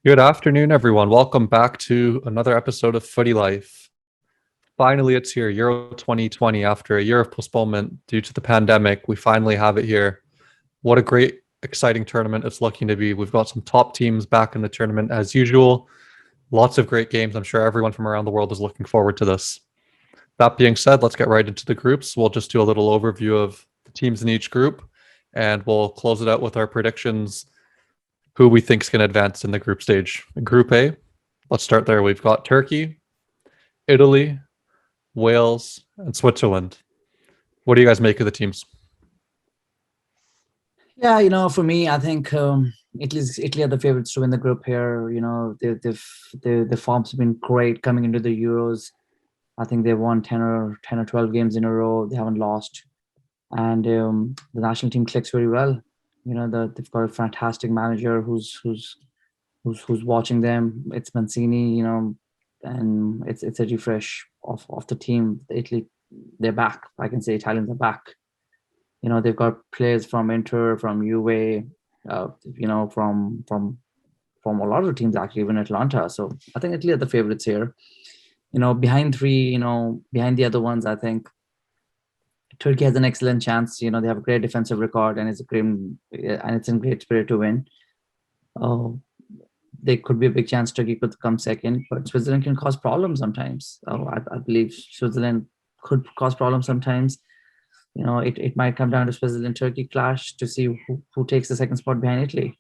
Good afternoon, everyone. Welcome back to another episode of Footy Life. Finally, it's here, Euro 2020. After a year of postponement due to the pandemic, we finally have it here. What a great, exciting tournament it's looking to be. We've got some top teams back in the tournament as usual. Lots of great games. I'm sure everyone from around the world is looking forward to this. That being said, let's get right into the groups. We'll just do a little overview of the teams in each group, and we'll close it out with our predictions who we think is going to advance in the group stage. In Group A, let's start there. We've got Turkey, Italy, Wales, and Switzerland. What do you guys make of the teams? Yeah, for me, I think Italy are the favorites to win the group here. The form's been great coming into the Euros. I think they won 10 or 12 games in a row. They haven't lost, and the national team clicks very well. They've got a fantastic manager who's watching them. It's Mancini, and it's a refresh of the team. Italy, they're back. I can say Italians are back. They've got players from Inter, from Juve, from a lot of teams actually, even Atlanta. So I think Italy are the favorites here. Behind three, behind the other ones, I think Turkey has an excellent chance. They have a great defensive record, and it's in great spirit to win. Oh, they could be a big chance. Turkey could come second, but Switzerland can cause problems sometimes. I believe Switzerland could cause problems sometimes. It might come down to Switzerland-Turkey clash to see who takes the second spot behind Italy.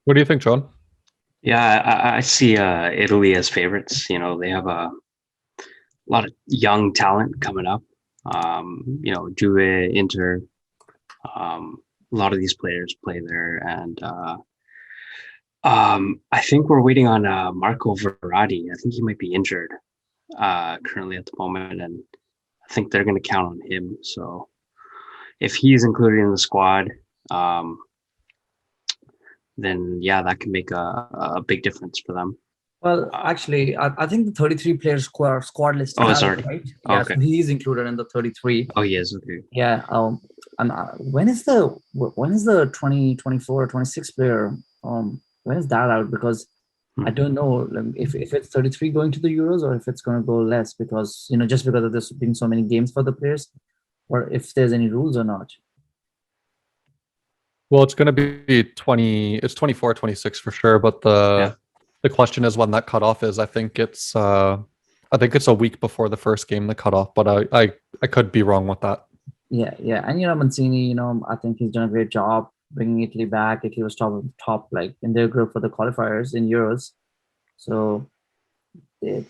What do you think, John? Yeah, I see Italy as favorites. They have a lot of young talent coming up. Juve, Inter, a lot of these players play there, and I think we're waiting on Marco Verratti. I think he might be injured currently at the moment, and I think they're going to count on him. So if he's included in the squad, then yeah, that can make a big difference for them. Well, actually, I think the 33 players squad list. Oh, sorry. Right? Oh, Yeah, okay. so he is included in the 33. Oh, yes. Okay. Yeah. And when is the 2024 or 26 player? When is that out? Because I don't know if it's 33 going to the Euros or if it's going to go less because, just because of there's been so many games for the players, or if there's any rules or not. Well, it's going to be 24, 26 for sure, but the question is when that cutoff is. I think it's a week before the first game, the cutoff, but I could be wrong with that. Yeah. And, Mancini, I think he's done a great job bringing Italy back. Italy was top like in their group for the qualifiers in Euros. So, they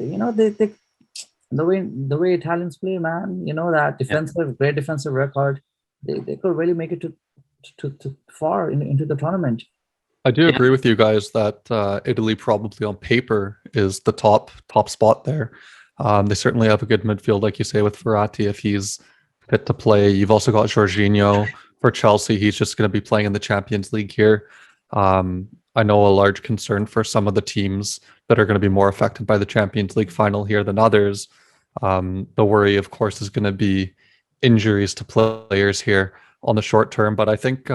the way Italians play, man, that great defensive record, they could really make it to far into the tournament. I do agree with you guys that Italy probably on paper is the top spot there. They certainly have a good midfield, like you say, with Verratti if he's fit to play. You've also got Jorginho for Chelsea. He's just going to be playing in the Champions League here. I know a large concern for some of the teams that are going to be more affected by the Champions League final here than others. The worry, of course, is going to be injuries to players here on the short term. But I think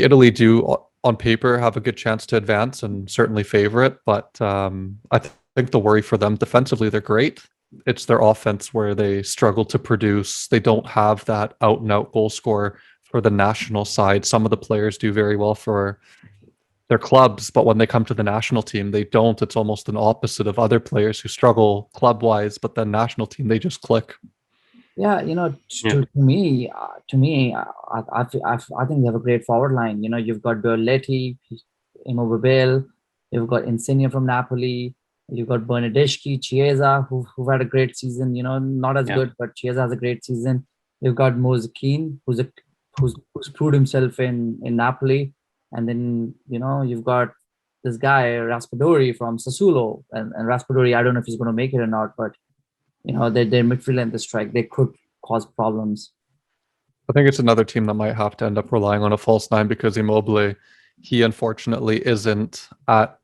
Italy do, on paper, have a good chance to advance and certainly favor it. But I think the worry for them defensively, they're great. It's their offense where they struggle to produce. They don't have that out-and-out goal scorer for the national side. Some of the players do very well for their clubs, but when they come to the national team, they don't. It's almost an opposite of other players who struggle club-wise, but then national team, they just click. Yeah, to me, I think they have a great forward line. You've got Berletti, Immobile, you've got Insigne from Napoli, you've got Bernardeschi, Chiesa, who've had a great season. Not as good, but Chiesa has a great season. You've got Moise-Kean, who's proved himself in Napoli, and then you've got this guy Raspadori from Sassuolo, and Raspadori, I don't know if he's going to make it or not, but their midfield and the strike, they could cause problems. I think it's another team that might have to end up relying on a false nine because Immobile, he unfortunately isn't at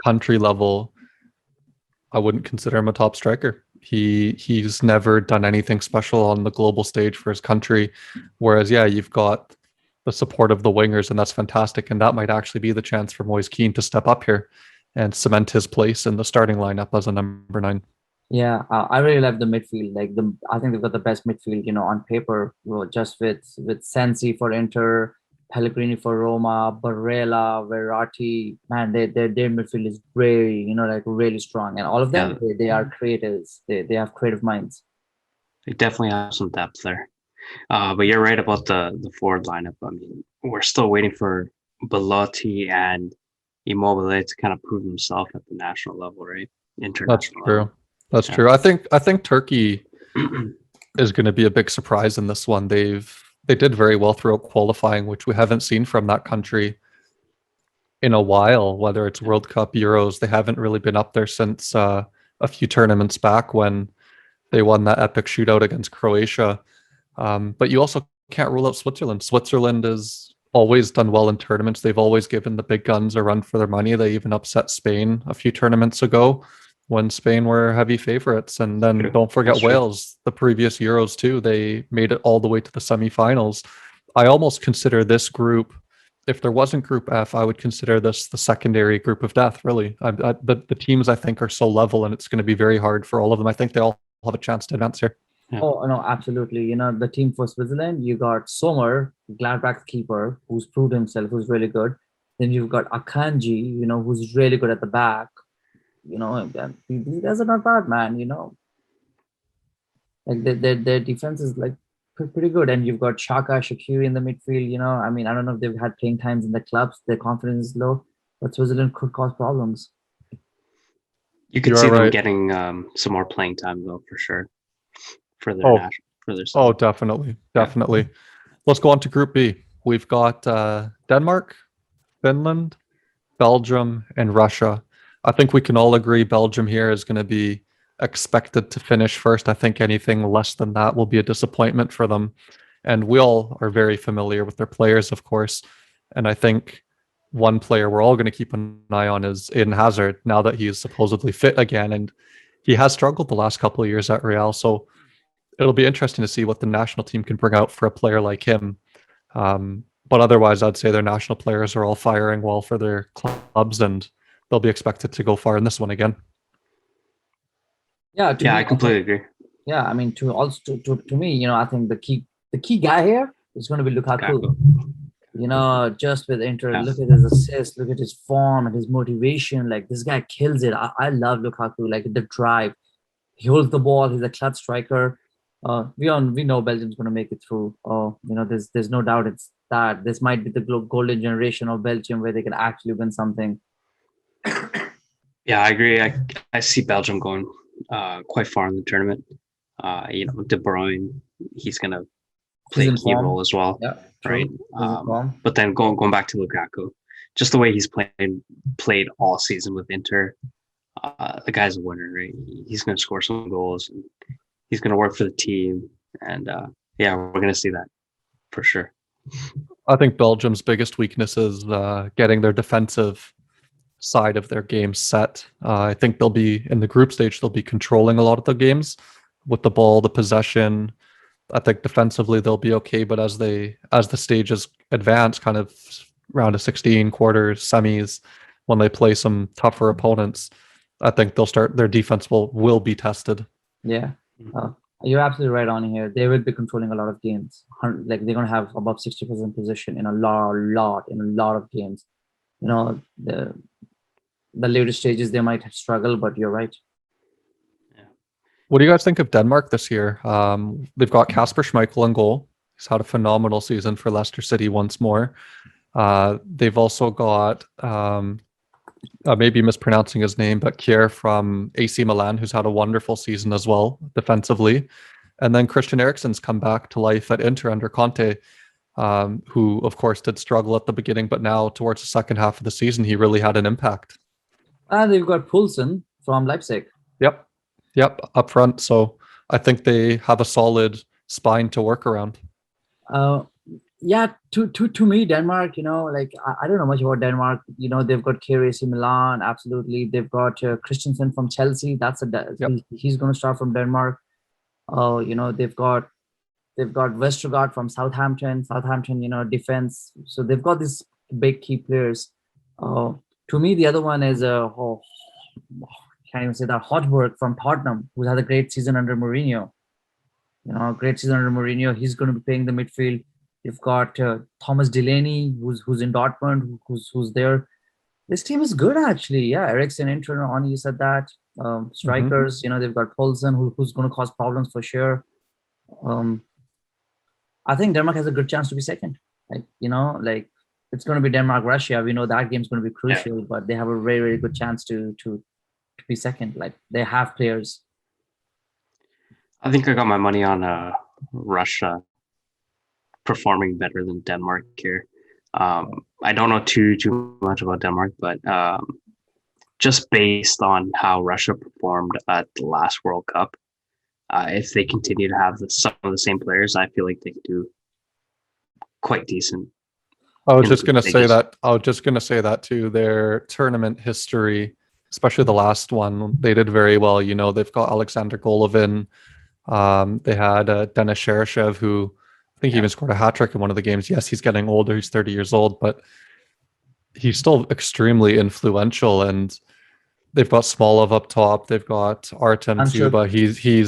country level. I wouldn't consider him a top striker. He's never done anything special on the global stage for his country. Whereas, you've got the support of the wingers, and that's fantastic. And that might actually be the chance for Moise Keane to step up here and cement his place in the starting lineup as a number 9. Yeah, I really love the midfield. I think they've got the best midfield, on paper. Well, just with Sensi for Inter, Pellegrini for Roma, Barella, Verratti. Man, their midfield is very, like really strong, and all of them they are creators. They have creative minds. They definitely have some depth there. But you're right about the forward lineup. I mean, we're still waiting for Belotti and Immobile to kind of prove himself at the national level, right? International. That's true. Level. That's true. I think Turkey is going to be a big surprise in this one. They did very well throughout qualifying, which we haven't seen from that country in a while. Whether it's World Cup, Euros, they haven't really been up there since a few tournaments back when they won that epic shootout against Croatia. But you also can't rule out Switzerland. Switzerland has always done well in tournaments. They've always given the big guns a run for their money. They even upset Spain a few tournaments ago when Spain were heavy favorites. And then don't forget Wales, the previous Euros too. They made it all the way to the semifinals. I almost consider this group, if there wasn't Group F, I would consider this the secondary group of death, really. The teams, I think, are so level, and it's going to be very hard for all of them. I think they all have a chance to advance here. Yeah. Oh, no, absolutely. The team for Switzerland, you got Sommer, Gladbach's keeper, who's proved himself, who's really good. Then you've got Akanji, who's really good at the back. These guys are not bad, man. Like their defense is like pretty good, and you've got Shaqiri in the midfield. I mean, I don't know if they've had playing times in the clubs. Their confidence is low, but Switzerland could cause problems. You could see them getting some more playing time, though, for sure. For their Oh, definitely. Let's go on to Group B. We've got Denmark, Finland, Belgium, and Russia. I think we can all agree Belgium here is going to be expected to finish first. I think anything less than that will be a disappointment for them. And we all are very familiar with their players, of course. And I think one player we're all going to keep an eye on is Eden Hazard, now that he is supposedly fit again. And he has struggled the last couple of years at Real. So it'll be interesting to see what the national team can bring out for a player like him. But otherwise, I'd say their national players are all firing well for their clubs, and they'll be expected to go far in this one again. Yeah, I completely agree. Yeah, I mean, to me, I think the key guy here is going to be Lukaku. Just with Inter, look at his assists, look at his form and his motivation. Like, this guy kills it. I love Lukaku. Like, the drive, he holds the ball. He's a clutch striker. We know Belgium's going to make it through. There's no doubt it's that. This might be the golden generation of Belgium where they can actually win something. Yeah, I agree. I see Belgium going quite far in the tournament. De Bruyne, he's going to play a key role as well, right? But then going back to Lukaku, just the way he's played all season with Inter, the guy's a winner, right? He's going to score some goals, and he's going to work for the team, and we're going to see that for sure. I think Belgium's biggest weakness is getting their defensive side of their game set. I think they'll be in the group stage. They'll be controlling a lot of the games with the ball, the possession. I think defensively they'll be okay, but as the stages advance, kind of round of 16, quarters, semis, when they play some tougher opponents, I think their defense will be tested. Yeah. You're absolutely right on here. They will be controlling a lot of games. Like, they're going to have above 60% position in a lot of games. The later stages they might struggle, but you're right. Yeah. What do you guys think of Denmark this year? They've got Kasper Schmeichel in goal. He's had a phenomenal season for Leicester City once more. They've also got I may be mispronouncing his name, but Kjær from AC Milan, who's had a wonderful season as well defensively. And then Christian Eriksen's come back to life at Inter under Conte, who of course did struggle at the beginning, but now towards the second half of the season, he really had an impact. And they've got Poulsen from Leipzig. Yep, up front. So I think they have a solid spine to work around. To me, Denmark, I don't know much about Denmark. They've got AC Milan, absolutely. They've got Christensen from Chelsea. He's going to start from Denmark. They've got they've got Westergaard from Southampton. Southampton, defense. So they've got these big key players. To me, the other one is can't even say that, Hotberg from Tottenham, who's had a great season under Mourinho. Great season under Mourinho. He's going to be playing the midfield. You've got Thomas Delaney, who's in Dortmund, who's there. This team is good, actually. Yeah, Eriksen, Inter, on you said that. Strikers, they've got Poulsen, who's going to cause problems for sure. I think Denmark has a good chance to be second. It's going to be Denmark-Russia. We know that game's going to be crucial, but they have a very, very good chance to be second. They have players. I think I got my money on Russia performing better than Denmark here. I don't know too much about Denmark, but just based on how Russia performed at the last World Cup, if they continue to have some of the same players, I feel like they could do quite decent. I was just going to say that too. Their tournament history, especially the last one, they did very well. They've got Alexander Golovin. They had Denis Cheryshev, who I think he even scored a hat trick in one of the games. Yes, he's getting older. He's 30 years old, but he's still extremely influential. And they've got Smolov up top. They've got Artem Zuba. He's he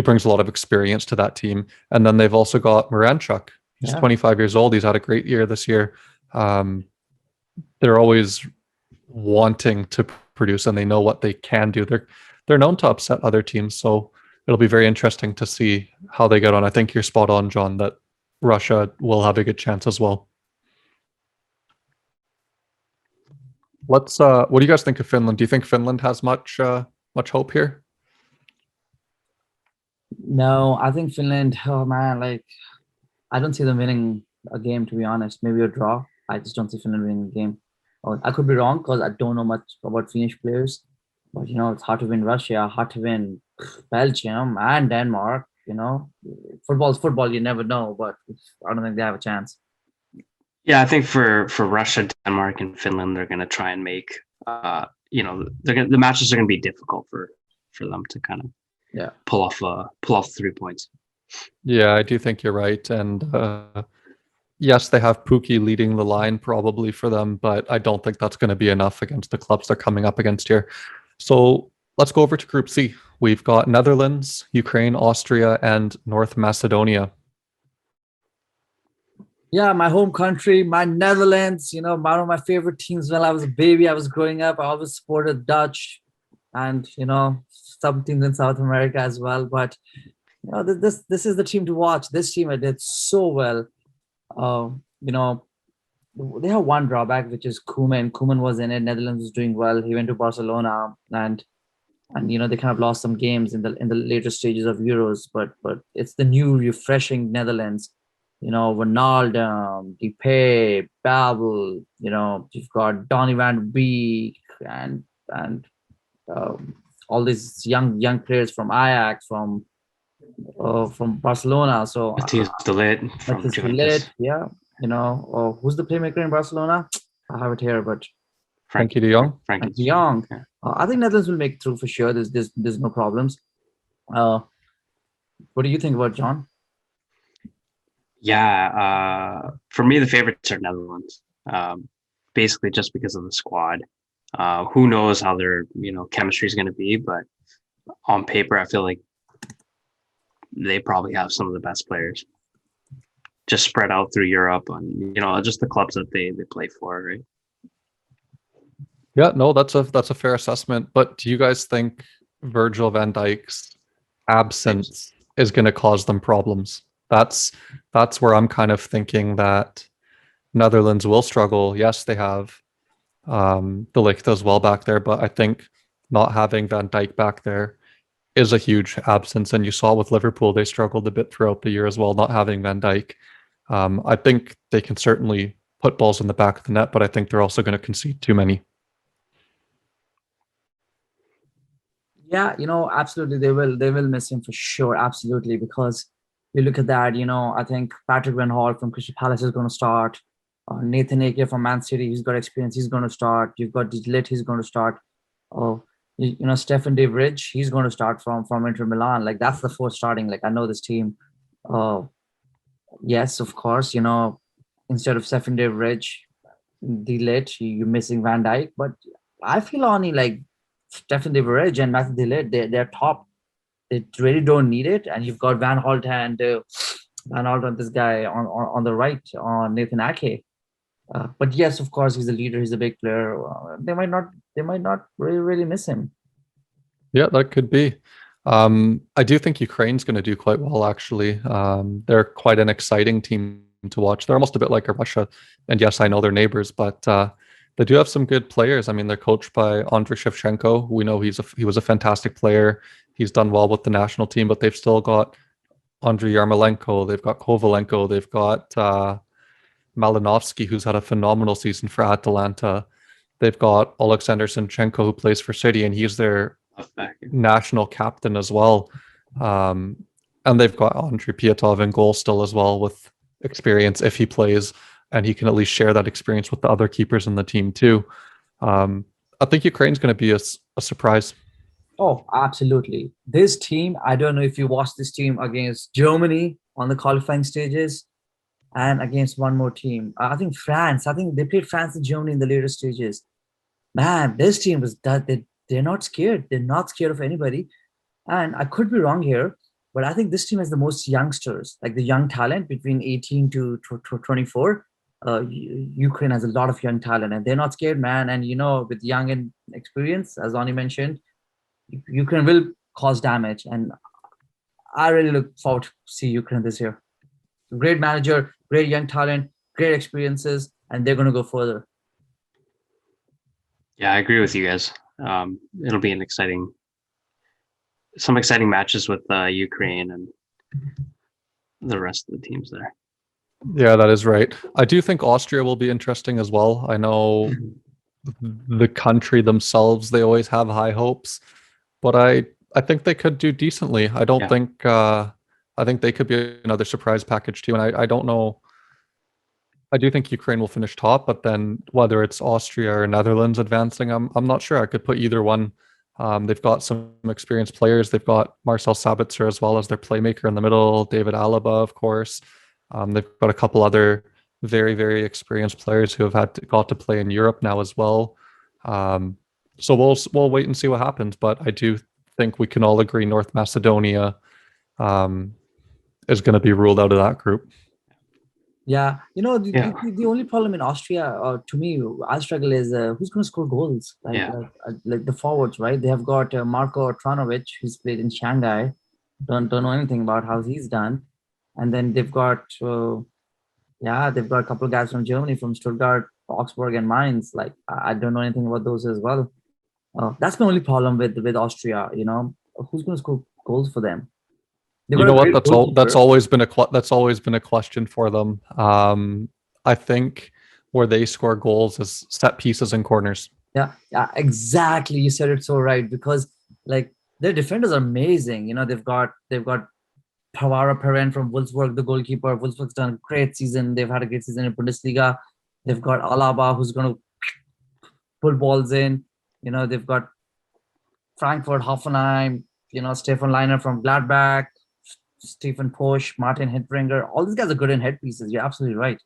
brings a lot of experience to that team. And then they've also got Miranchuk. He's 25 years old. He's had a great year this year. They're always wanting to produce, and they know what they can do. They're known to upset other teams, so it'll be very interesting to see how they get on. I think you're spot on, John, that Russia will have a good chance as well. What do you guys think of Finland? Do you think Finland has much hope here? No, I think Finland, oh man, I don't see them winning a game, to be honest. Maybe a draw. I just don't see Finland winning a game. I could be wrong because I don't know much about Finnish players. But, it's hard to win Russia, hard to win Belgium and Denmark. Football's football, you never know. But I don't think they have a chance. Yeah, I think for Russia, Denmark, and Finland, they're going to try and make, the matches are going to be difficult for them to kind of pull off 3 points. Yeah, I do think you're right. And yes, they have Pukki leading the line probably for them, but I don't think that's going to be enough against the clubs they're coming up against here. So let's go over to Group C. We've got Netherlands, Ukraine, Austria, and North Macedonia. Yeah, my home country, my Netherlands, one of my favorite teams when I was a baby. I was growing up. I always supported Dutch and, some teams in South America as well. But, this is the team to watch. This team, I did so well. They have one drawback, which is Koeman. Koeman was in it. Netherlands was doing well. He went to Barcelona, and they kind of lost some games in the later stages of Euros. But it's the new, refreshing Netherlands. Ronaldo, Depay, Babel. You've got Donny van Beek and all these young players from Ajax, from Barcelona. So Matthias de Ligt from Juventus. Yeah. Who's the playmaker in Barcelona? I have it here, but Frankie de Jong. Frankie de Jong. Yeah. I think Netherlands will make it through for sure. There's no problems. What do you think about John? Yeah, for me, the favorites are Netherlands. Basically, just because of the squad. Who knows how their chemistry is going to be, but on paper, I feel like they probably have some of the best players, just spread out through Europe and just the clubs that they play for, right? Yeah, no, that's a fair assessment. But do you guys think Virgil van Dijk's absence is going to cause them problems? That's where I'm kind of thinking that Netherlands will struggle. Yes, they have De Ligt as well back there, but I think not having Van Dijk back there is a huge absence. And you saw with Liverpool, they struggled a bit throughout the year as well, not having Van Dijk. I think they can certainly put balls in the back of the net, but I think they're also going to concede too many. Yeah, absolutely. They will miss him for sure. Absolutely. Because you look at that, I think Patrick Van Gaal from Crystal Palace is going to start. Nathan Ake from Man City, he's got experience. He's going to start. You've got De Ligt, he's going to start. Stefan De Vrij, he's going to start from Inter Milan. Like, that's the fourth starting. Like, I know this team. Yes, of course, instead of Stefan De Vrij, De Ligt, you're missing Van Dijk. But I feel only like Stefan De Vrij and Matthew De Ligt, they're top. They really don't need it. And you've got Van Holt and this guy on the right, on Nathan Ake. But yes, of course, he's a leader. He's a big player. They might not really miss him. Yeah, that could be. I do think Ukraine's going to do quite well, actually. They're quite an exciting team to watch. They're almost a bit like a Russia. And yes, I know they're neighbors, but they do have some good players. I mean, they're coached by Andriy Shevchenko. We know he was a fantastic player. He's done well with the national team, but they've still got Andriy Yarmolenko. They've got Kovalenko. They've got Malinovsky, who's had a phenomenal season for Atalanta. They've got Alexander Zinchenko, who plays for City, and he's their national captain as well. And they've got Andriy Piatek in goal still as well, with experience if he plays, and he can at least share that experience with the other keepers in the team too. I think Ukraine's going to be a surprise. Oh, absolutely. This team, I don't know if you watched this team against Germany on the qualifying stages and against one more team. I think France. I think they played France and Germany in the later stages. Man, this team was that they're not scared. They're not scared of anybody. And I could be wrong here, but I think this team has the most youngsters, like the young talent between 18 to 24. Ukraine has a lot of young talent, and they're not scared, man. And with young and experience, as Ani mentioned, Ukraine will cause damage. And I really look forward to see Ukraine this year. Great manager, great young talent, great experiences, and they're going to go further. Yeah, I agree with you guys. It'll be some exciting matches with Ukraine and the rest of the teams there. Yeah, that is right. I do think Austria will be interesting as well. I know the country themselves, they always have high hopes, but I think they could do decently. I don't think I think they could be another surprise package too. And I don't know. I do think Ukraine will finish top, but then whether it's Austria or Netherlands advancing, I'm not sure. I could put either one. They've got some experienced players. They've got Marcel Sabitzer as well as their playmaker in the middle, David Alaba, of course. They've got a couple other very, very experienced players who have got to play in Europe now as well. So we'll wait and see what happens. But I do think we can all agree North Macedonia is going to be ruled out of that group. Yeah, the only problem in Austria, to me, I struggle is who's going to score goals? Like the forwards, right? They have got Marko Tranovic, who's played in Shanghai. Don't know anything about how he's done. And then they've got a couple of guys from Germany, from Stuttgart, Augsburg, and Mainz. Like, I don't know anything about those as well. That's my only problem with Austria. Who's going to score goals for them? You know what? That's always been a question for them. I think where they score goals is set pieces and corners. Yeah, exactly. You said it so right, because like their defenders are amazing. They've got Pavara Perrin from Wolfsburg, the goalkeeper. Wolfsburg's done a great season. They've had a great season in Bundesliga. They've got Alaba, who's going to pull balls in. They've got Frankfurt, Hoffenheim. Stefan Leiner from Gladbach. Stephen Posch, Martin Hinteregger, all these guys are good in head pieces. You're absolutely right.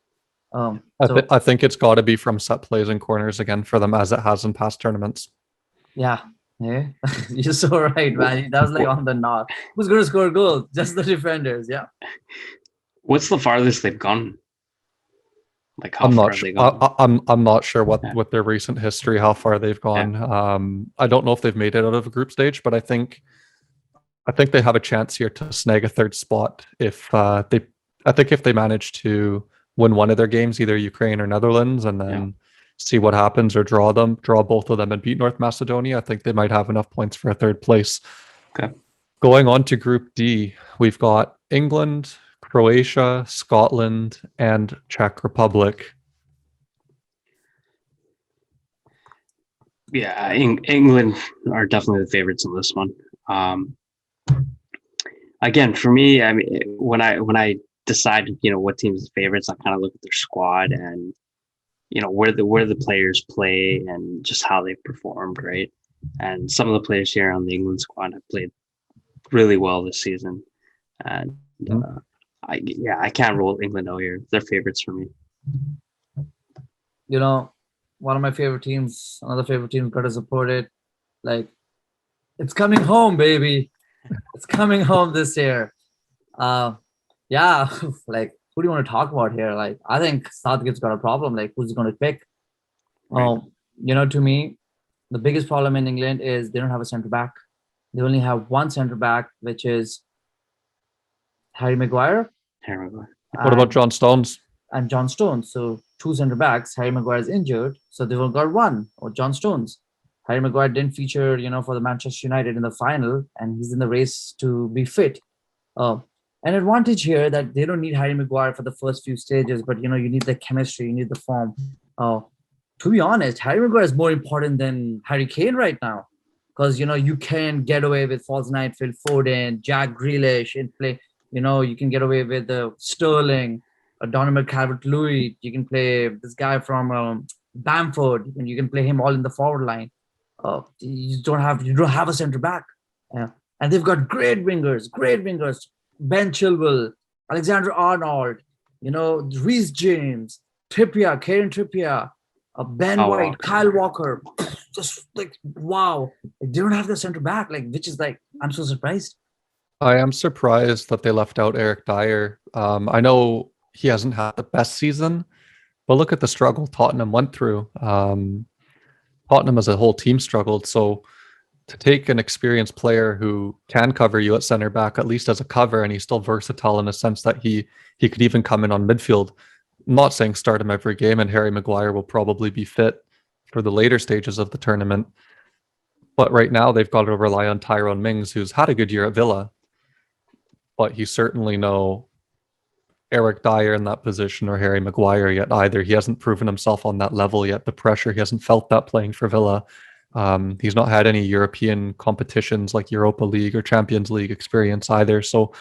I think it's got to be from set plays and corners again for them, as it has in past tournaments. Yeah. You're so right, man. That was like on the nod. Who's going to score goals? Just the defenders. Yeah. What's the farthest they've gone? Like how I'm far not they gone? I'm not sure with their recent history how far they've gone. Yeah. I don't know if they've made it out of a group stage, but I think they have a chance here to snag a third spot if they manage to win one of their games, either Ukraine or Netherlands, and then see what happens, or draw both of them and beat North Macedonia. I think they might have enough points for a third place. Okay. Going on to Group D, we've got England, Croatia, Scotland, and Czech Republic. Yeah, England are definitely the favorites in this one. Again, for me, I mean, when I decide, what team's favorites, I kind of look at their squad and, where the players play and just how they've performed, right? And some of the players here on the England squad have played really well this season. And I can't roll England out here. They're favorites for me. You know, one of my favorite teams, another favorite team, got to support it. Like, it's coming home, baby. It's coming home this year. Yeah, like, who do you want to talk about here? Like, I think Southgate's got a problem. Like, who's going to pick? Right. To me, the biggest problem in England is they don't have a centre back. They only have one centre back, which is Harry Maguire. What about John Stones? And John Stones. So 2 centre backs. Harry Maguire is injured, so they've only got one, or John Stones. Harry Maguire didn't feature, for the Manchester United in the final, and he's in the race to be fit. An advantage here that they don't need Harry Maguire for the first few stages, but you need the chemistry, you need the form. To be honest, Harry Maguire is more important than Harry Kane right now, because you can get away with false nine, Phil Foden, Jack Grealish in play. You can get away with Sterling, Donovan Calvert-Lewin. You can play this guy from Bamford. You can play him all in the forward line. You don't have a centre back, and they've got great wingers. Ben Chilwell, Alexander Arnold, Reece James, Kieran Trippier, Ben White, wow. Kyle Walker. Just like, wow, they don't have the centre back. Which is I'm so surprised. I am surprised that they left out Eric Dyer. I know he hasn't had the best season, but look at the struggle Tottenham went through. Tottenham as a whole team struggled. So to take an experienced player who can cover you at center back, at least as a cover, and he's still versatile in the sense that he could even come in on midfield. I'm not saying start him every game, and Harry Maguire will probably be fit for the later stages of the tournament. But right now they've got to rely on Tyrone Mings, who's had a good year at Villa, but he's certainly no Eric Dyer in that position or Harry Maguire yet either. He hasn't proven himself on that level yet. The pressure, he hasn't felt that playing for Villa. He's not had any European competitions like Europa League or Champions League experience either. So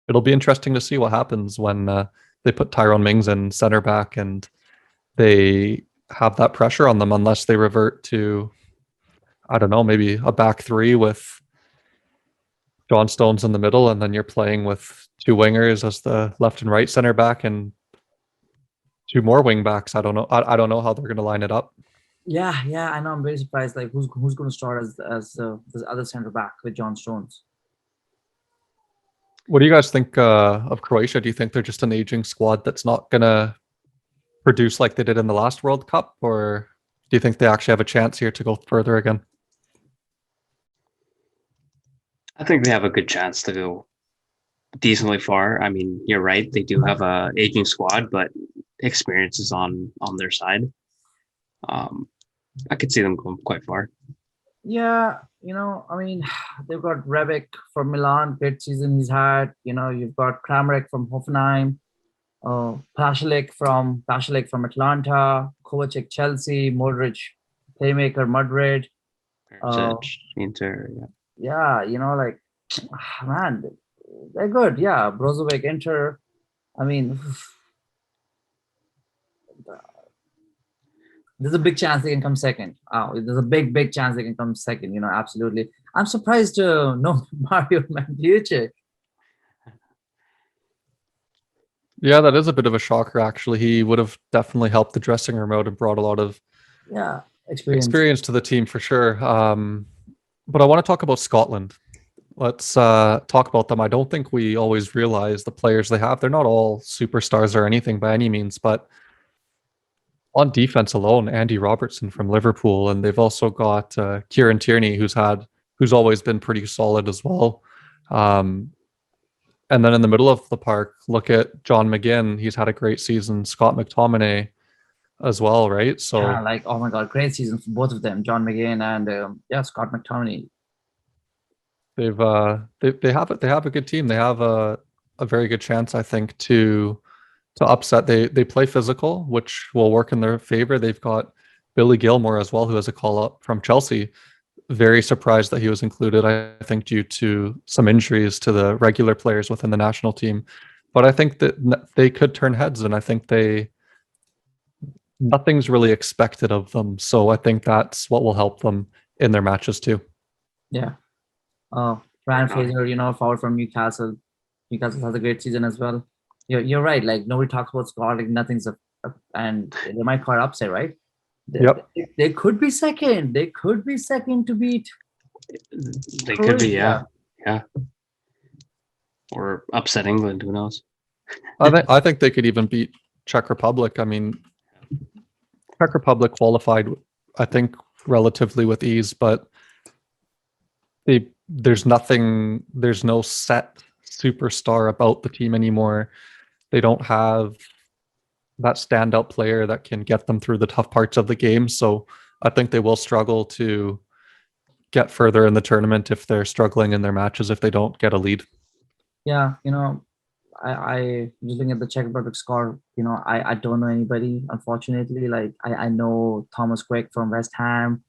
it'll be interesting to see what happens when they put Tyrone Mings in center back and they have that pressure on them, unless they revert to, I don't know, maybe a back three with John Stones in the middle, and then you're playing with 2 wingers as the left and right center back and 2 more wing backs. I don't know. I don't know how they're going to line it up. Yeah, I know. I'm very surprised. Who's going to start as this other centre back with John Stones? What do you guys think of Croatia? Do you think they're just an aging squad that's not going to produce like they did in the last World Cup, or do you think they actually have a chance here to go further again? I think they have a good chance to go decently far. I mean, you're right. They do have a aging squad, but experience is on their side. I could see them going quite far. Yeah, I mean, they've got Rebic from Milan, great season he's had. You've got Kramaric from Hoffenheim, Pasalic from Atlanta, Kovacic Chelsea, Modric playmaker Madrid, Inter. Yeah, man, they're good. Yeah, Brozovic, Inter. I mean, there's a big chance they can come second. There's a big chance they can come second. Absolutely. I'm surprised to know Mario Mandzukic. Yeah, that is a bit of a shocker, actually. He would have definitely helped the dressing room out and brought a lot of experience to the team for sure. But I want to talk about Scotland. Let's talk about them. I don't think we always realize the players they have. They're not all superstars or anything by any means, but on defense alone, Andy Robertson from Liverpool, and they've also got Kieran Tierney, who's always been pretty solid as well. And then in the middle of the park, look at John McGinn. He's had a great season. Scott McTominay as well, right? So yeah, oh my god, great season for both of them, John McGinn and Scott McTominay. They have a good team. They have a very good chance, I think, to upset. They play physical, which will work in their favor. They've got Billy Gilmore as well, who has a call up from Chelsea. Very surprised that he was included, I think, due to some injuries to the regular players within the national team. But I think that they could turn heads, and I think nothing's really expected of them. So I think that's what will help them in their matches too. Yeah. Ryan Fraser, forward from Newcastle. Newcastle has a great season as well. You're right. Like nobody talks about Scotland. Nothing's and they might call upset, right? They could be second. They could be second to beat. They could be, yeah. Or upset England. Who knows? I think they could even beat Czech Republic. I mean, Czech Republic qualified, I think, relatively with ease, but there's no set superstar about the team anymore. They don't have that standout player that can get them through the tough parts of the game. So I think they will struggle to get further in the tournament if they're struggling in their matches, if they don't get a lead. Yeah, I looking at the Czech Republic score, I don't know anybody, unfortunately. Like I know Thomas Quick from West Ham,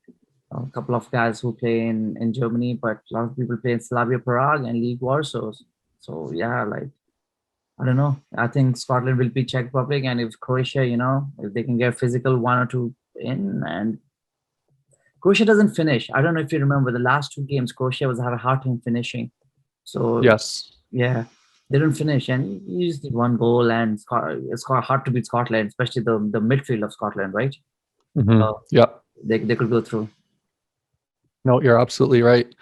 a couple of guys who play in Germany, but a lot of people play in Slavia Prague and League Warsaw. So yeah, like I don't know. I think Scotland will beat Czech Republic, and if Croatia, if they can get physical 1 or 2 in, and Croatia doesn't finish. I don't know if you remember the last 2 games, Croatia was having a hard time finishing. So yes, yeah, they didn't finish, and you just did 1 goal, and it's hard to beat Scotland, especially the midfield of Scotland, right? They could go through. No, you're absolutely right.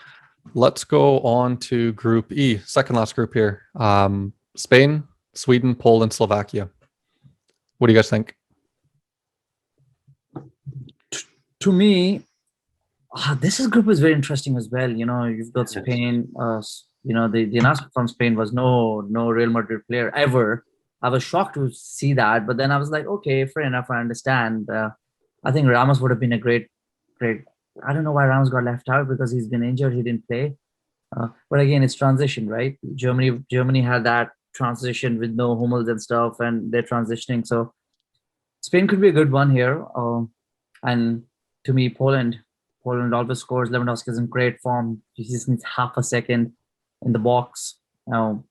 Let's go on to Group E, second last group here. Spain, Sweden, Poland, Slovakia. What do you guys think? To me, this group is very interesting as well. You've got Spain. The announcement from Spain was no Real Madrid player ever. I was shocked to see that, but then I was like, okay, fair enough. I understand. I think Ramos would have been a great. I don't know why Ramos got left out, because he's been injured. He didn't play. But again, it's transition, right? Germany had that transition with no Hummels and stuff, and they're transitioning. So Spain could be a good one here. And to me, Poland always scores. Lewandowski is in great form. He just needs half a second in the box, and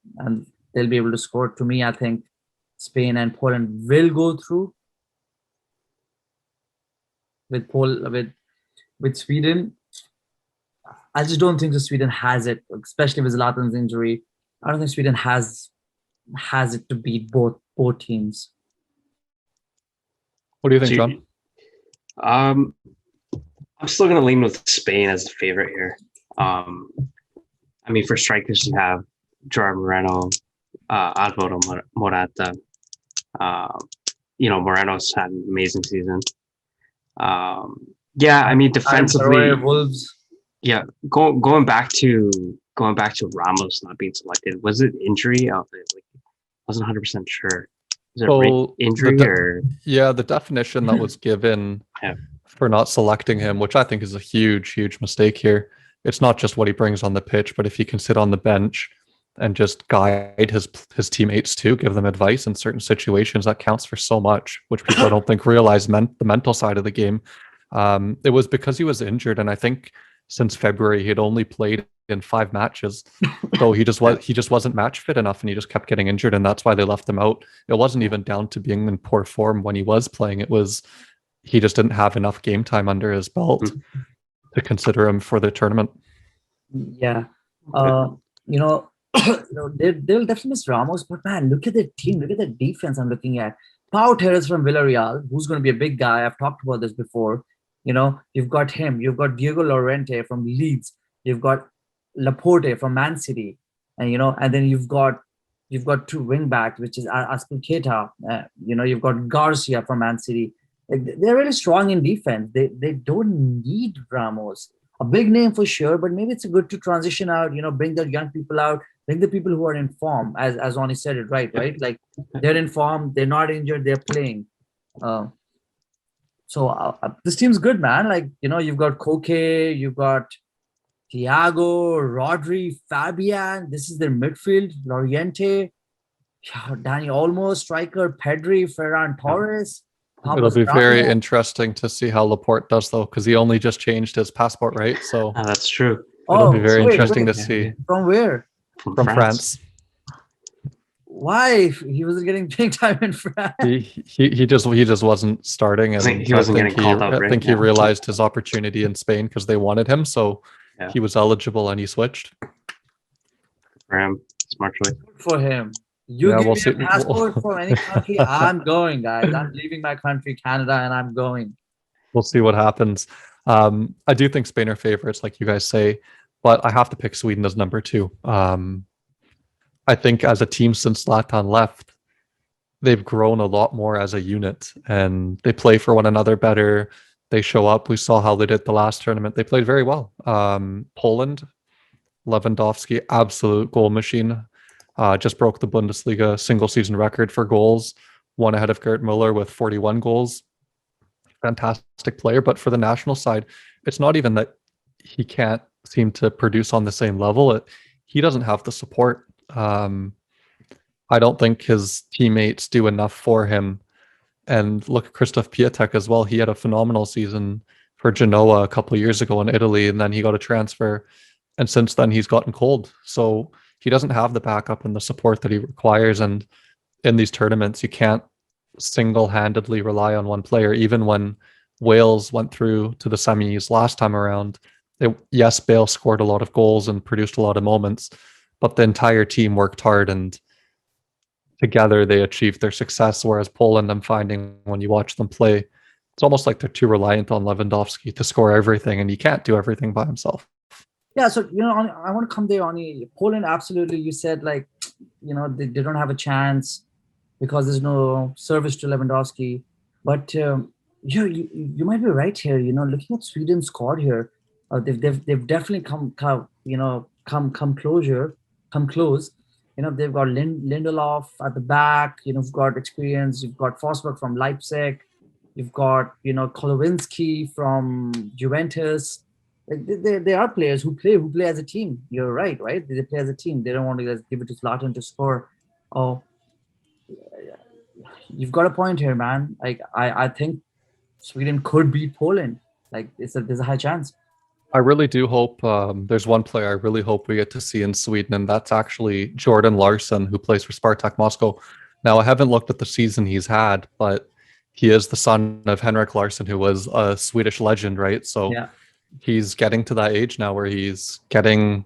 they'll be able to score. To me, I think Spain and Poland will go through. With Sweden, I just don't think that Sweden has it, especially with Zlatan's injury. I don't think Sweden has it to beat both teams. What do you think, John? I'm still going to lean with Spain as the favorite here. I mean, for strikers, you have Gerard Moreno, Alvaro Morata. Moreno's had an amazing season. Yeah, I mean, defensively, Wolves. Yeah, going back to Ramos not being selected, was it injury? I wasn't 100% sure. Is it injury or? Yeah, the definition that was given for not selecting him, which I think is a huge mistake here. It's not just what he brings on the pitch, but if he can sit on the bench and just guide his teammates too, give them advice in certain situations, that counts for so much, which people I don't think realize the mental side of the game. It was because he was injured, and I think since February he had only played in 5 matches, so he just wasn't match fit enough, and he just kept getting injured, and that's why they left him out. It wasn't even down to being in poor form when he was playing. It was he just didn't have enough game time under his belt to consider him for the tournament. Yeah, they'll definitely miss Ramos, but man, look at the team, look at the defense. I'm looking at Pau Torres from Villarreal, who's going to be a big guy. I've talked about this before. You've got him. You've got Diego Llorente from Leeds. You've got Laporte from Man City, and then you've got 2 wing backs, which is Azpilicueta. You've got Garcia from Man City. They're really strong in defense. They don't need Ramos. A big name for sure, but maybe it's good to transition out. Bring the young people out. Bring the people who are in form, as Ronnie said it right? Like they're in form. They're not injured. They're playing. So this team's good, man. Like, you've got Koke, you've got Thiago, Rodri, Fabian. This is their midfield. Loriente, Dani Olmo, striker, Pedri, Ferran Torres. It'll be very interesting to see how Laporte does, though, because he only just changed his passport, right? So that's true. It'll be very interesting to see. From where? From France. why he wasn't getting playing time in France? He just wasn't starting, and he wasn't getting called up. I think he realized his opportunity in Spain because they wanted him, so he was eligible and he switched. For him, smart choice. Good for him. You give me a passport from any country, I'm going, guys. I'm leaving my country, Canada, and I'm going. We'll see what happens. I do think Spain are favorites, like you guys say, but I have to pick Sweden as number 2. I think as a team since Zlatan left, they've grown a lot more as a unit, and they play for one another better. They show up. We saw how they did the last tournament. They played very well. Poland, Lewandowski, absolute goal machine. Just broke the Bundesliga single season record for goals, one ahead of Gerd Muller with 41 goals. Fantastic player. But for the national side, it's not even that he can't seem to produce on the same level. He doesn't have the support. I don't think his teammates do enough for him. And look at Christoph Piatek as well. He had a phenomenal season for Genoa a couple of years ago in Italy, and then he got a transfer. And since then, he's gotten cold. So he doesn't have the backup and the support that he requires. And in these tournaments, you can't single-handedly rely on one player. Even when Wales went through to the semis last time around, yes, Bale scored a lot of goals and produced a lot of moments, but the entire team worked hard, and together they achieved their success. Whereas Poland, I'm finding when you watch them play, it's almost like they're too reliant on Lewandowski to score everything, and he can't do everything by himself. Yeah, so, I want to come there on Poland. Absolutely, you said, like, they don't have a chance because there's no service to Lewandowski. But you might be right here. Looking at Sweden's squad here, they've definitely come close. They've got Lindelof at the back. You've got experience. You've got Forsberg from Leipzig. You've got Kolowinski from Juventus. There are players who play as a team. You're right? They play as a team. They don't want to just give it to Zlatan to score. Oh, you've got a point here, man. Like, I think Sweden could beat Poland. Like, there's a high chance. I really do hope there's one player I really hope we get to see in Sweden, and that's actually Jordan Larson, who plays for Spartak Moscow. Now, I haven't looked at the season he's had, but he is the son of Henrik Larsson, who was a Swedish legend, right? So he's getting to that age now where he's getting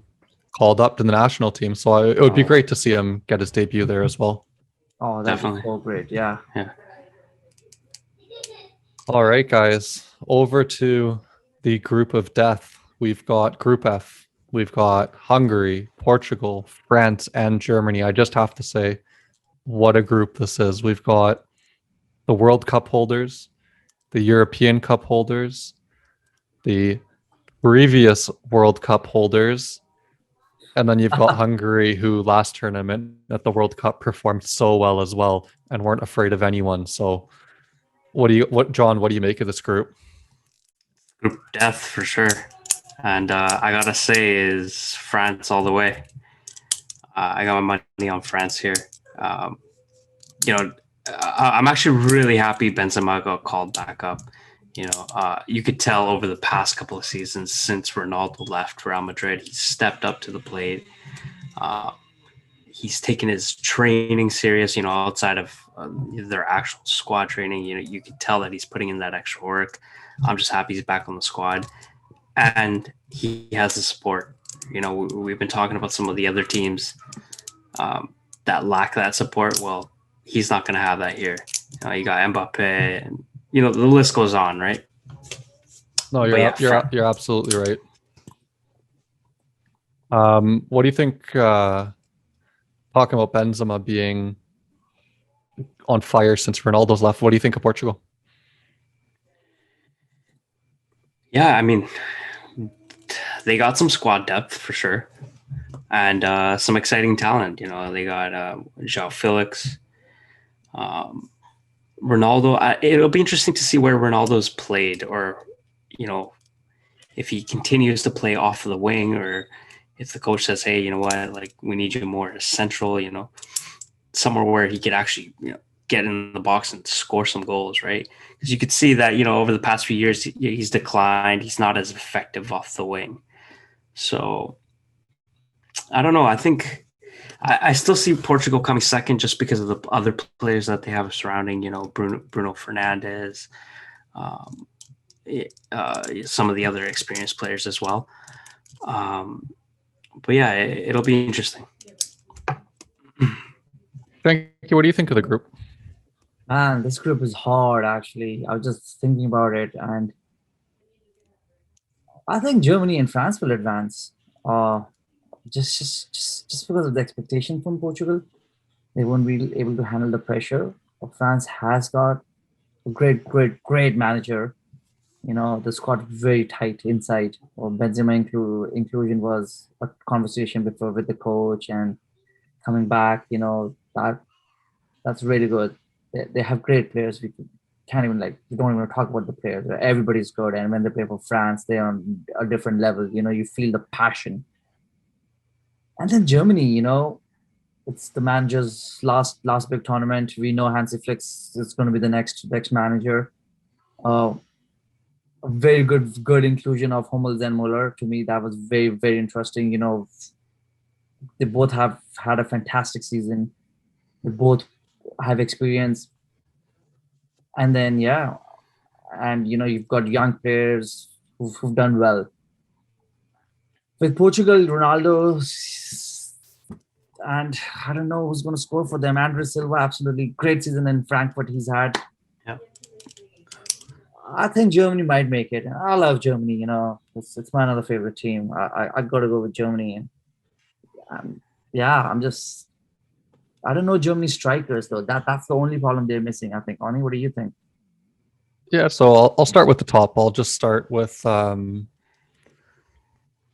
called up to the national team. So it would be great to see him get his debut there as well. Oh, that's so great. Yeah. All right, guys, over to the group of death. We've got Group F. We've got Hungary, Portugal, France, and Germany. I just have to say, what a group this is. We've got the World Cup holders, the European Cup holders, the previous World Cup holders, and then you've got Hungary, who last tournament at the World Cup performed so well as well and weren't afraid of anyone. So John, what do you make of this group? Group death for sure. And I gotta say is France all the way. I got my money on France here. I'm actually really happy Benzema got called back up. You could tell over the past couple of seasons since Ronaldo left Real Madrid, he's stepped up to the plate. He's taken his training serious, outside of their actual squad training. You can tell that he's putting in that extra work. I'm just happy he's back on the squad. And he has the support. We've been talking about some of the other teams that lack that support. Well, he's not going to have that here. You got Mbappe, and the list goes on, right? No, you're absolutely right. What do you think? Talking about Benzema being on fire since Ronaldo's left, what do you think of Portugal? Yeah, I mean, they got some squad depth for sure, and some exciting talent. They got João Felix, Ronaldo. It'll be interesting to see where Ronaldo's played, or if he continues to play off of the wing, or if the coach says, "Hey, you know what? Like, we need you more central. Somewhere where he could actually get in the box and score some goals, right?" Because you could see that over the past few years he's declined. He's not as effective off the wing. So I don't know. I think I still see Portugal coming second just because of the other players that they have surrounding, Bruno Fernandes, some of the other experienced players as well. But yeah, it'll be interesting. Thank you. What do you think of the group? Man, this group is hard, actually. I was just thinking about it, and I think Germany and France will advance. Just because of the expectation from Portugal, they won't be able to handle the pressure. France has got a great manager. The squad very tight inside. Benzema inclusion was a conversation before with the coach, and coming back, that's really good. They have great players. We don't even talk about the players. Everybody's good, and when they play for France, they're on a different level. You feel the passion. And then Germany, it's the manager's last big tournament. We know Hansi Flick is going to be the next manager. A very good inclusion of Hummels and Muller. To me, that was very, very interesting. They both have had a fantastic season. They both have experience. And then, you've got young players who've done well. With Portugal, Ronaldo, and I don't know who's going to score for them. Andre Silva, absolutely great season in Frankfurt he's had. Yeah. I think Germany might make it. I love Germany, it's my another favorite team. I got to go with Germany. And I don't know Germany's strikers though. That's the only problem they're missing, I think. Ani, what do you think? Yeah, so I'll start with the top. I'll just start with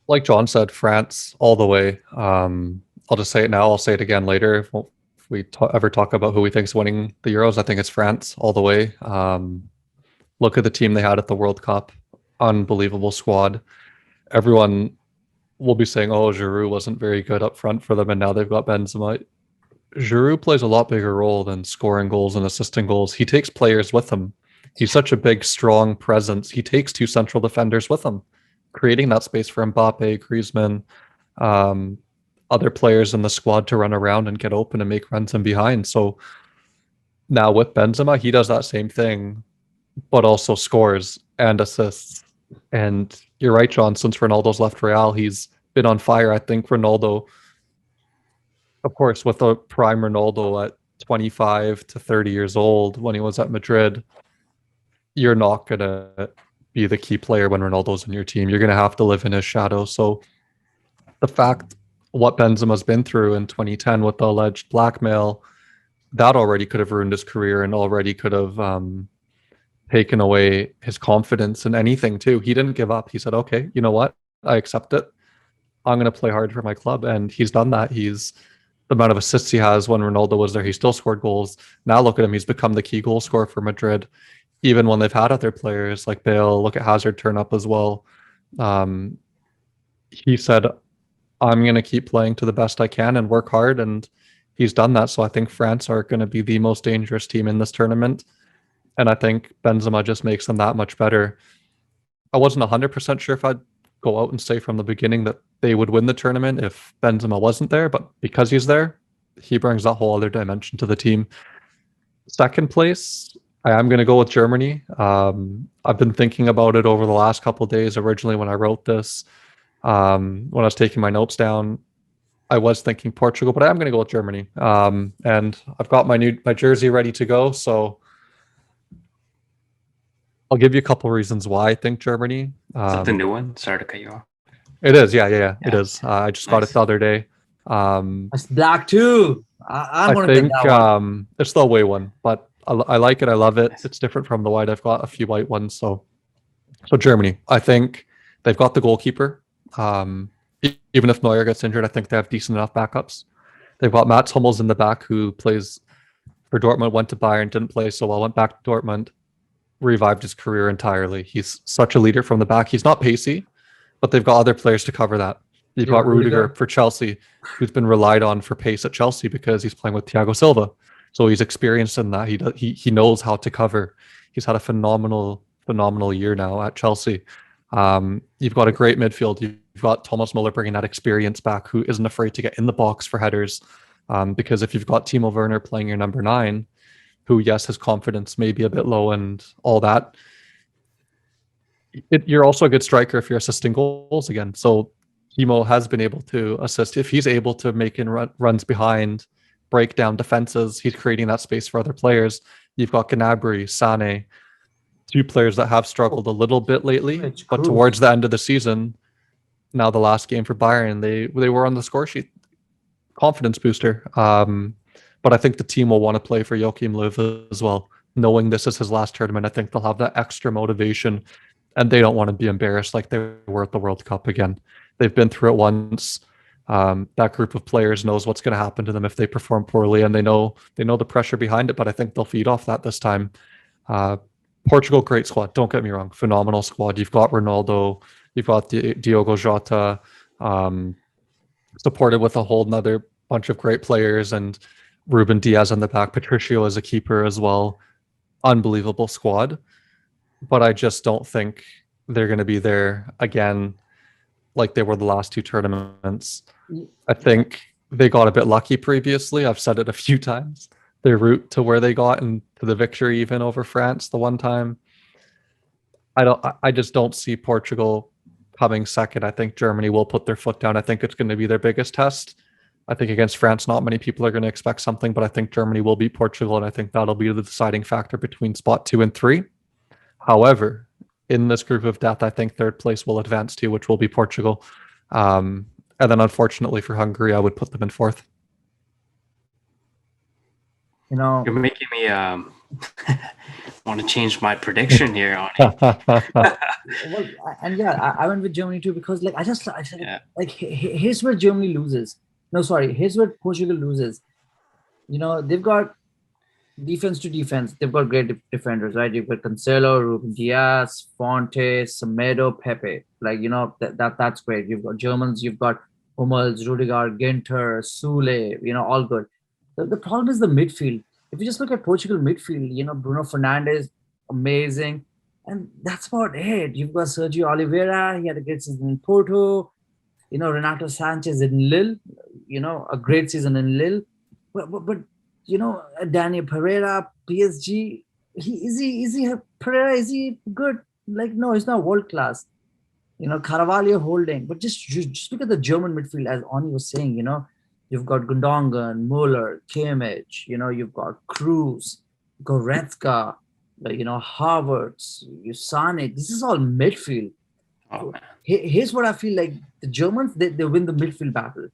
like John said, France all the way. I'll just say it now. I'll say it again later. If we ever talk about who we think is winning the Euros, I think it's France all the way. Look at the team they had at the World Cup. Unbelievable squad. Everyone will be saying, oh, Giroud wasn't very good up front for them, and now they've got Benzema. Giroud plays a lot bigger role than scoring goals and assisting goals. He takes players with him. He's such a big, strong presence. He takes two central defenders with him, creating that space for Mbappe, Griezmann, other players in the squad to run around and get open and make runs in behind. So now with Benzema, he does that same thing, but also scores and assists. And you're right, John, since Ronaldo's left Real, he's been on fire. I think Ronaldo, of course, with the prime Ronaldo at 25 to 30 years old when he was at Madrid, you're not going to be the key player when Ronaldo's in your team. You're going to have to live in his shadow. So the fact what Benzema's been through in 2010 with the alleged blackmail, that already could have ruined his career and already could have taken away his confidence in anything too. He didn't give up. He said, okay, you know what? I accept it. I'm going to play hard for my club. And he's done that. The amount of assists he has when Ronaldo was there, he still scored goals. Now look at him. He's become the key goal scorer for Madrid. Even when they've had other players like Bale, look at Hazard turn up as well. He said, I'm going to keep playing to the best I can and work hard. And he's done that. So I think France are going to be the most dangerous team in this tournament. And I think Benzema just makes them that much better. I wasn't 100% sure if I'd go out and say from the beginning that they would win the tournament if Benzema wasn't there. But because he's there, he brings that whole other dimension to the team. Second place, I am going to go with Germany. I've been thinking about it over the last couple of days. Originally, when I wrote this, when I was taking my notes down, I was thinking Portugal, but I am going to go with Germany. And I've got my jersey ready to go. So I'll give you a couple of reasons why I think Germany. Is that the new one? Sorry to cut you off. It is. Yeah. It is. I just got it the other day. It's black too. I think it's the away one, but I like it. I love it. It's different from the white. I've got a few white ones. So Germany, I think they've got the goalkeeper. Even if Neuer gets injured, I think they have decent enough backups. They've got Mats Hummels in the back, who plays for Dortmund, went to Bayern, didn't play so well, went back to Dortmund, revived his career entirely. He's such a leader from the back. He's not pacey, but they've got other players to cover that. You've got Rudiger for Chelsea, who's been relied on for pace at Chelsea because he's playing with Thiago Silva. So he's experienced in that. He knows how to cover. He's had a phenomenal year now at Chelsea. You've got a great midfield. You've got Thomas Muller bringing that experience back, who isn't afraid to get in the box for headers. Because if you've got Timo Werner playing your number 9, who, yes, his confidence may be a bit low and all that, you're also a good striker if you're assisting goals again. So Timo has been able to assist. If he's able to make in runs behind, break down defenses, he's creating that space for other players. You've got Gnabry, Sane, 2 players that have struggled a little bit lately, but towards the end of the season, now the last game for Bayern, they were on the score sheet. Confidence booster. But I think the team will want to play for Joachim Löw as well. Knowing this is his last tournament, I think they'll have that extra motivation, and they don't want to be embarrassed like they were at the World Cup again. They've been through it once. That group of players knows what's going to happen to them if they perform poorly, and they know the pressure behind it, but I think they'll feed off that this time. Portugal, great squad. Don't get me wrong. Phenomenal squad. You've got Ronaldo. You've got Diogo Jota, supported with a whole nother bunch of great players, and Ruben Diaz on the back. Patricio as a keeper as well. Unbelievable squad. But I just don't think they're going to be there again like they were the last 2 tournaments. I think they got a bit lucky previously. I've said it a few times. Their route to where they got and to the victory even over France the one time. I just don't see Portugal coming second. I think Germany will put their foot down. I think it's going to be their biggest test. I think against France, not many people are going to expect something, but I think Germany will beat Portugal, and I think that'll be the deciding factor between spot 2 and 3. However, in this group of death, I think third place will advance to, which will be Portugal. And then unfortunately for Hungary, I would put them in 4th. You're making me want to change my prediction here on well, and yeah, I went with Germany too, because like I said, yeah. Like here's where Germany loses. No, sorry, here's where Portugal loses. They've got defense to defense. They've got great defenders, right? You've got Cancelo, Ruben Diaz, Fonte, Semedo, Pepe. Like, that's great. You've got Germans, you've got Hummels, Rudiger, Ginter, Sule, all good. The problem is the midfield. If you just look at Portugal midfield, Bruno Fernandes, amazing. And that's about it. You've got Sergio Oliveira, he had a great season in Porto. Renato Sanchez in Lille, a great season in Lille. But Daniel Pereira, PSG, Pereira, is he good? Like, no, he's not world class. Carvalho holding. But just look at the German midfield, as Oni was saying, you've got Gundogan, Muller, Kimmich, you've got Cruz, Goretzka, Havertz, Sane. This is all midfield. Oh, man. Here's what I feel like: the Germans, they win the midfield battle.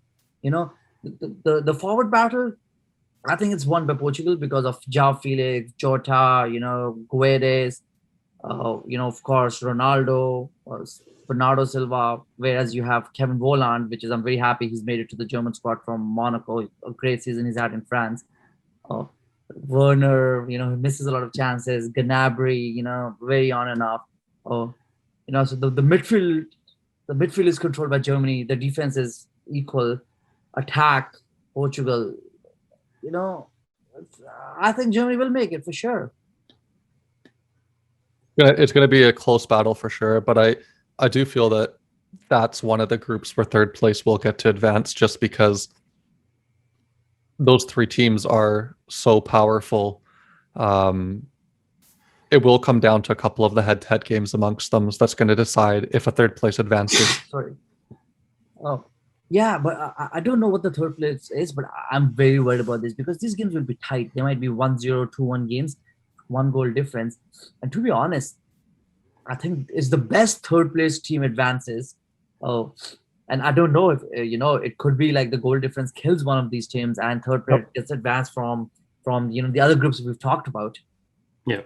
The forward battle, I think it's won by Portugal because of João Felix, Jota, Guedes, of course Ronaldo, Bernardo Silva. Whereas you have Kevin Volland, which is, I'm very happy he's made it to the German squad from Monaco. A great season he's had in France. Werner, he misses a lot of chances. Gnabry, very on and off. So the midfield is controlled by Germany. The defense is equal. Attack, Portugal. I think Germany will make it for sure. It's going to be a close battle for sure, but I do feel that that's one of the groups where third place will get to advance, just because those 3 teams are so powerful. It will come down to a couple of the head-to-head games amongst them. So that's going to decide if a third place advances. Sorry. Oh, yeah, but I don't know what the third place is, but I'm very worried about this because these games will be tight. They might be 1-0, 2-1 games, 1 goal difference. And to be honest, I think it's the best third place team advances. And I don't know if, it could be like the goal difference kills one of these teams and third place gets advanced from the other groups we've talked about. Yeah.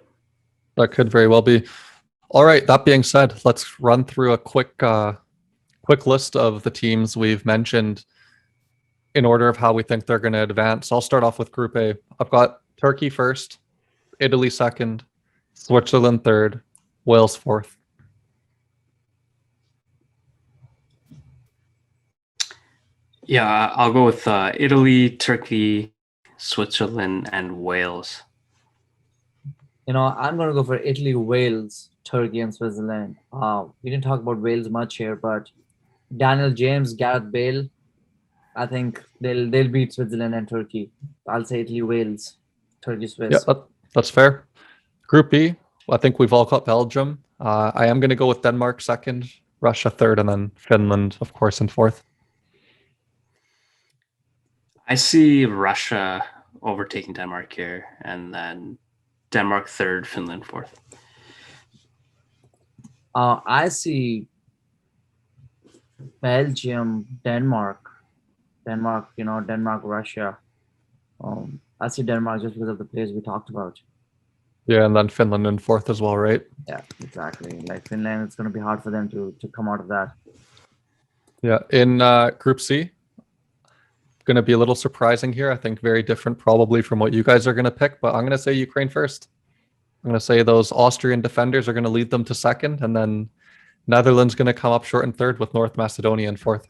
That could very well be. All right. That being said, let's run through a quick list of the teams we've mentioned in order of how we think they're going to advance. I'll start off with Group A. I've got Turkey first, Italy second, Switzerland third, Wales fourth. Yeah, I'll go with Italy, Turkey, Switzerland, and Wales. I'm going to go for Italy, Wales, Turkey, and Switzerland. We didn't talk about Wales much here, but Daniel James, Gareth Bale. I think they'll beat Switzerland and Turkey. I'll say Italy, Wales, Turkey, Swiss. Yeah, that's fair. Group B, I think we've all got Belgium. I am going to go with Denmark second, Russia third, and then Finland, of course, in fourth. I see Russia overtaking Denmark here, and then Denmark third, Finland fourth. I see Belgium, Denmark, Russia. I see Denmark just because of the players we talked about. Yeah, and then Finland in fourth as well, right? Yeah, exactly. Like Finland, it's going to be hard for them to come out of that. Yeah, in Group C, going to be a little surprising here. I think very different probably from what you guys are going to pick, but I'm going to say Ukraine first. I'm going to say those Austrian defenders are going to lead them to second, and then Netherlands going to come up short in third with North Macedonia in fourth.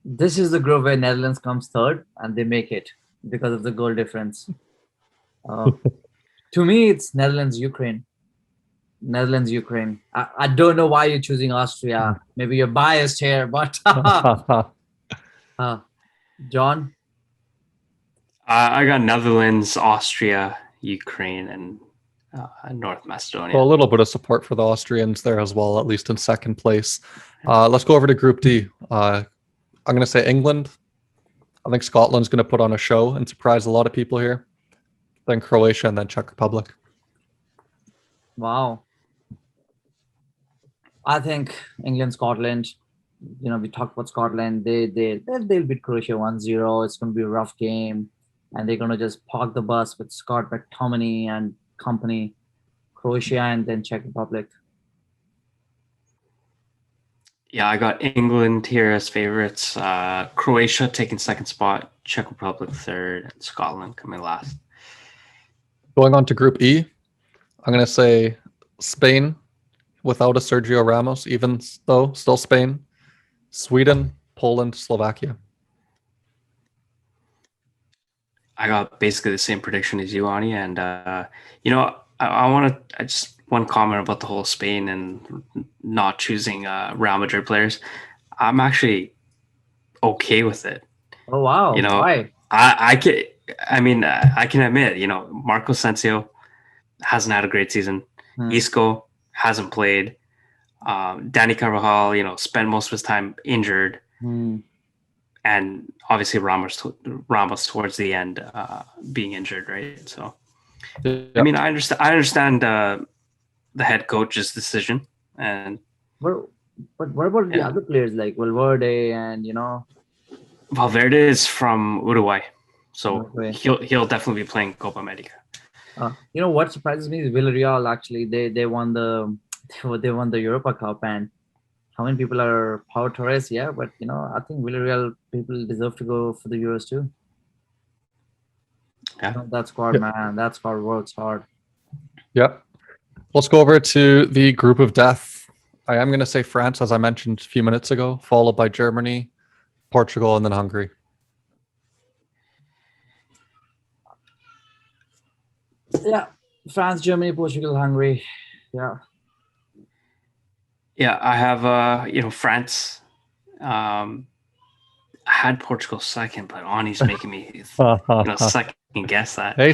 This is the group where Netherlands comes third and they make it because of the goal difference. To me, it's Netherlands, Ukraine. I don't know why you're choosing Austria. Maybe you're biased here, but John? I got Netherlands, Austria, Ukraine, and North Macedonia. Well, a little bit of support for the Austrians there as well, at least in second place. Let's go over to Group D. I'm going to say England. I think Scotland's going to put on a show and surprise a lot of people here. Then Croatia and then Czech Republic. Wow. I think England, Scotland. We talked about Scotland. They'll beat Croatia 1-0. It's going to be a rough game, and they're going to just park the bus with Scott McTominay and company. Croatia and then Czech Republic. Yeah, I got England here as favorites. Croatia taking second spot, Czech Republic third, and Scotland coming last. Going on to Group E, I'm going to say Spain without a Sergio Ramos, even though still Spain. Sweden, Poland, Slovakia. I got basically the same prediction as you, Ani, and I want to just one comment about the whole Spain and not choosing Real Madrid players. I'm actually okay with it. Oh wow! Why? I can admit, Marco Asensio hasn't had a great season. Isco hasn't played. Danny Carvajal, spent most of his time injured, and obviously Ramos towards the end being injured, right? So, yep. I mean, I understand the head coach's decision, and but what about the other players like Valverde and Valverde is from Uruguay, so he'll definitely be playing Copa America. What surprises me is Villarreal. Actually, they won the Europa Cup, and how many people are Pau Torres? Yeah, but I think Villarreal people deserve to go for the Euros too. Yeah, that squad, man. That squad works hard. Yep. Let's go over to the group of death. I am going to say France, as I mentioned a few minutes ago, followed by Germany, Portugal, and then Hungary. Yeah, France, Germany, Portugal, Hungary. Yeah. Yeah, I have France. I had Portugal second, but Ani's making me second guess that. Hey,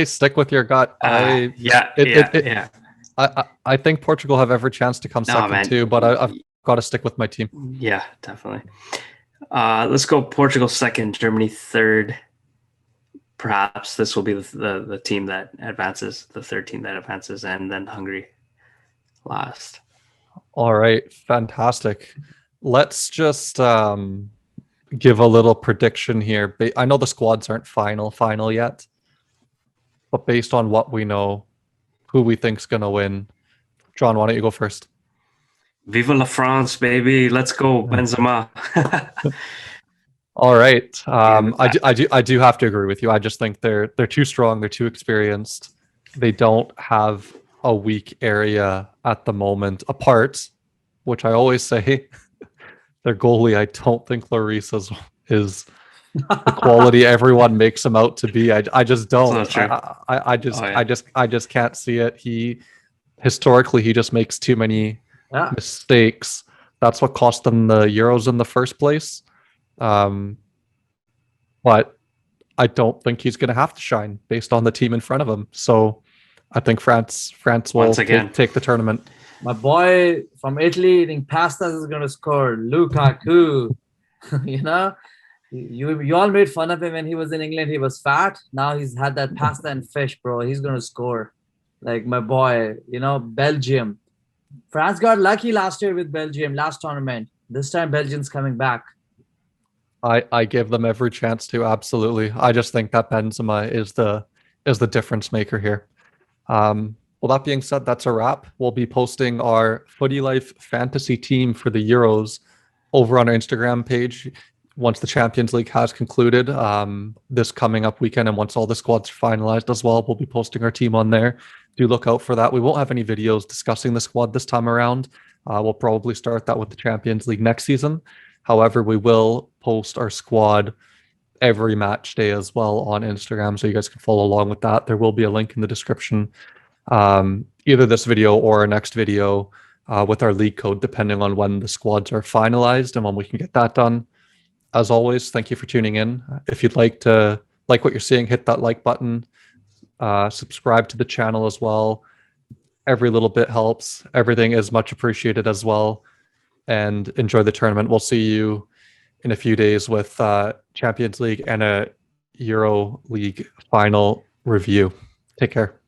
stick with your gut. I think Portugal have every chance to come second too, but I've got to stick with my team. Yeah, definitely. Let's go Portugal second, Germany third. Perhaps this will be the team that advances, the third team that advances, and then Hungary last. All right, fantastic. Let's just give a little prediction here. I know the squads aren't final yet, but based on what we know, who we think's going to win. John, why don't you go first? Viva la France, baby. Let's go, Benzema. All right. I do have to agree with you. I just think they're too strong. They're too experienced. They don't have a weak area at the moment. Apart, which I always say, their goalie. I don't think Lloris is the quality everyone makes him out to be. I just don't. I just can't see it. Historically he just makes too many mistakes. That's what cost them the Euros in the first place. But I don't think he's going to have to shine based on the team in front of him. So I think France will take the tournament. My boy from Italy eating pastas is going to score. Lukaku. You know, you all made fun of him when he was in England. He was fat. Now he's had that pasta and fish, bro. He's going to score. Like my boy, you know, Belgium. France got lucky last year with Belgium, last tournament. This time Belgium's coming back. I give them every chance to, absolutely. I just think that Benzema is the difference maker here. Well, that being said, that's a wrap. We'll be posting our Footy Life fantasy team for the Euros over on our Instagram page once the Champions League has concluded this coming up weekend, and once all the squads are finalized as well, we'll be posting our team on there. Do look out for that. We won't have any videos discussing the squad this time around. We'll probably start that with the Champions League next season. However, we will post our squad every match day as well on Instagram, so you guys can follow along with that. There will be a link in the description, either this video or our next video, with our league code, depending on when the squads are finalized and when we can get that done. As always, thank you for tuning in. If you'd like what you're seeing, hit that like button, subscribe to the channel as well. Every little bit helps. Everything is much appreciated as well. And enjoy the tournament. We'll see you in a few days with Champions League and a Euro League final review. Take care.